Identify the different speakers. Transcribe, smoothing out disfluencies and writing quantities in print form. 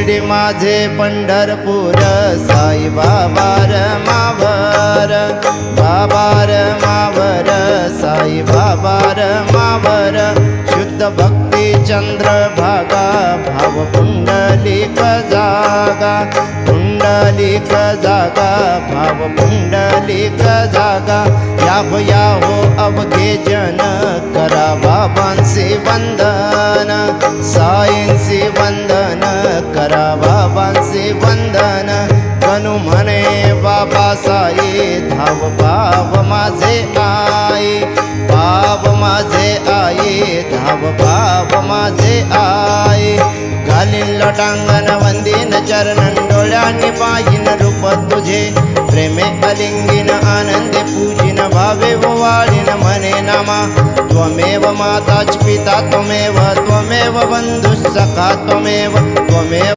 Speaker 1: शिर्डी माझे पंढरपूर साई बाबा मावर बाबा मावर साई बाबा मावर शुद्ध भक्ती चंद्रभागा भाव पुंडलिक जागा पुंडलिक जागा भाव पुंडलिक जागा या हो अवघे जन करा बाबांचे वंदन साईंचे वंदन करा बाबांचे वंदन कनु म्हणे बाबा साई धाव भाव माझे आई भाव माझे आई धाव भाव माझे आई घालीन लोटांगण वंदीन चरणन डोळ्यांनी पाहिन रूप तुझे प्रेमे अलिंगिन आनंदे पूजिन भावे वाळीन म्हणे नामा त्वमेव माताच पिता त्वमेव त्वमेव बंधुः सखा त्वमेव त्वमेव